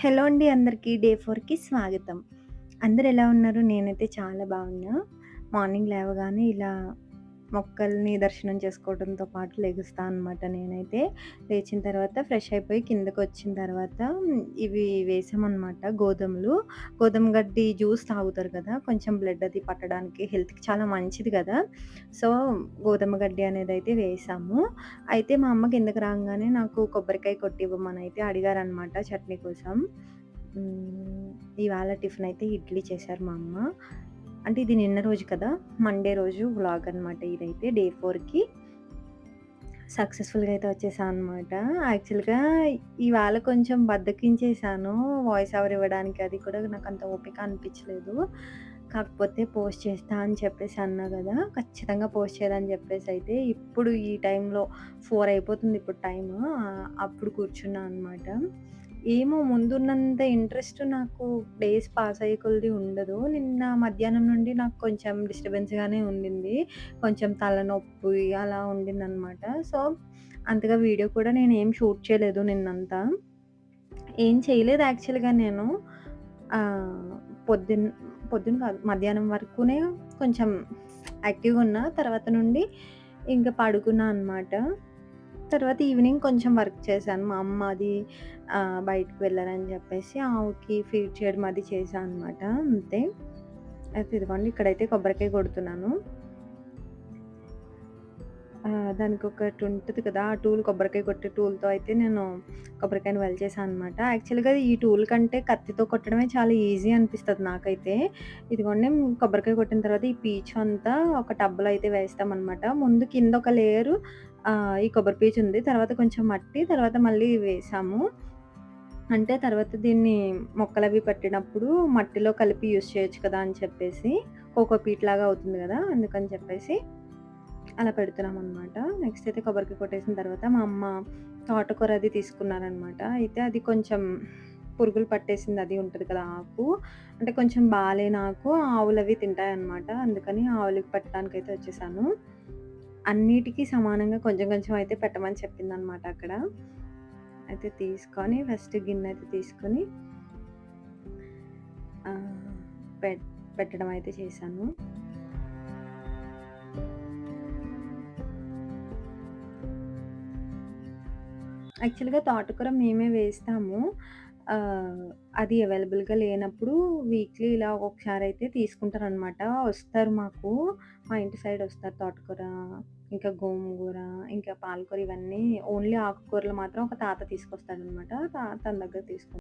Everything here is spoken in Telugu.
హలో అండి అందరికీ. డే 4కి స్వాగతం. అందరూ ఎలా ఉన్నారు? నేనైతే చాలా బాగున్నా. మార్నింగ్ లేవగానే ఇలా మొక్కల్ని దర్శనం చేసుకోవడంతో పాటు లెగుస్తా అనమాట నేనైతే. లేచిన తర్వాత ఫ్రెష్ అయిపోయి కిందకొచ్చిన తర్వాత ఇవి వేసామనమాట గోధుమలు. గోధుమ గడ్డి జ్యూస్ తాగుతారు కదా! కొంచెం బ్లడ్ అది పట్టడానికి హెల్త్‌కి చాలా మంచిది కదా! సో, గోధుమ గడ్డి అనేదైతే వేసాము. అయితే మా అమ్మ కిందకి రాంగానే నాకు కొబ్బరికాయ కొట్టివ్వమనైతే అడిగారనమాట చట్నీ కోసం. హ్మ్. ఇవాళ టిఫినయితే ఇడ్లీ చేశారు మా అమ్మ. అంటే ఇది నిన్న రోజు కదా! మండే రోజు వ్లాగ్ అనమాట ఇదైతే డే 4కి. సక్సెస్‌ఫుల్‌గా అయితే వచ్చేసా అనమాట. యాక్చువల్‌గా ఇవాళ కొంచెం బద్ధకించేసాను. వాయిస్ ఓవర్ ఇవ్వడానికి అది కూడా నాకంత ఓపిక అనిపించలేదు. కాకపోతే పోస్ట్ చేస్తా అని చెప్పేసి అన్నా గదా! ఖచ్చితంగా పోస్ట్ చేయాలని చెప్పేసయితే ఇప్పుడు ఈ టైంలో 4 అయిపోతుంది ఇప్పుడు టైము. అప్పుడు కూర్చున్నా అనమాట. ఏమో ముందున్నంత ఇంట్రెస్ట్ నాకు డేస్ పాస్ అయ్యే కొద్దీ ఉండదు. నిన్న మధ్యాహ్నం నుండి నాకు కొంచెం డిస్టర్బెన్స్‌గానే ఉండింది. కొంచెం తలనొప్పి అలా ఉండిందనమాట. సో, అంతగా వీడియో కూడా నేనేం షూట్ చేయలేదు నిన్నంతా. ఏం చేయలేదు యాక్చువల్‌గా నేను. ఆహ్, పొద్దున్న పొద్దున కాదు మధ్యాహ్నం వరకునే కొంచెం యాక్టివ్‌గున్నా. తర్వాత నుండి ఇంక పడుకున్నా అనమాట. తర్వాత ఈవినింగ్ కొంచెం వర్క్ చేశాను. మా అమ్మ అది బయటికి వెళ్లారని చెప్పేసి ఆవుకి ఫీడ్ చేయడం అది చేశా అనమాట. అంతే. అయితే ఇదిగోండి ఇక్కడైతే కొబ్బరికాయ కొడుతున్నాను. దానికొకటి ఉంటది కదా! ఆ టూల్ కొబ్బరికాయ కొట్టే టూల్‌తో అయితే నేను కొబ్బరికాయని వలిచేసాననమాట. యాక్చువల్‌గా ఈ టూల్ కంటే కత్తితో కొట్టడమే చాలా ఈజీ అనిపిస్తది నాకైతే. ఇదిగోండి కొబ్బరికాయ కొట్టిన తర్వాత ఈ పీచు అంతా ఒక టబ్‌లో అయితే వేస్తామనమాట. ముందు కింద ఒక లేయరు ఈ కొబ్బరి పీచు ఉంది. తర్వాత కొంచెం మట్టి, తర్వాత మళ్ళీ వేసాము. అంటే తర్వాత దీన్ని మొక్కలవి పెట్టినప్పుడు మట్టిలో కలిపి యూజ్ చేయొచ్చు కదా! అని చెప్పేసి కోకో పీట్ లాగా అవుతుంది గదా! అందుకని చెప్పేసి అలా పెడుతున్నామనమాట. నెక్స్ట్ అయితే కొబ్బరికాయ కొట్టేసిన తర్వాత మా అమ్మ తోటకూర అది తీసుకున్నారనమాట. అయితే అది కొంచెం పురుగులు పట్టేసింది అది ఉంటది కదా! ఆకు. అంటే కొంచెం బాలేని ఆకు ఆవులవి తింటాయన్నమాట. అందుకని ఆవులకి పెట్టడానికైతే వచ్చేసాను. అన్నిటికి సమానంగా కొంచెం కొంచెం అయితే పెట్టమని చెప్పిందనమాట అక్కడ. అయితే తీసుకొని ఫస్ట్ గిన్నె అయితే తీసుకొని ఆహ్, పెట్ పెట్టడం అయితే చేశాను. యాక్చువల్‌గా తోటకూర మేమే వేస్తాము. ఆహ్, అది అవైలబుల్‌గా లేనప్పుడు వీక్లీ ఇలా ఒకసారయితే తీసుకుంటారనమాట. వస్తారు మాకు. మా ఇంటి సైడ్ వస్తారు తోటకూర, ఇంకా గోంగూర, ఇంకా పాలకూర ఇవన్నీ ఓన్లీ ఆకుకూరలు మాత్రం ఒక తాత తీసుకొస్తాడనమాట. తన దగ్గర తీసుకుంటాం.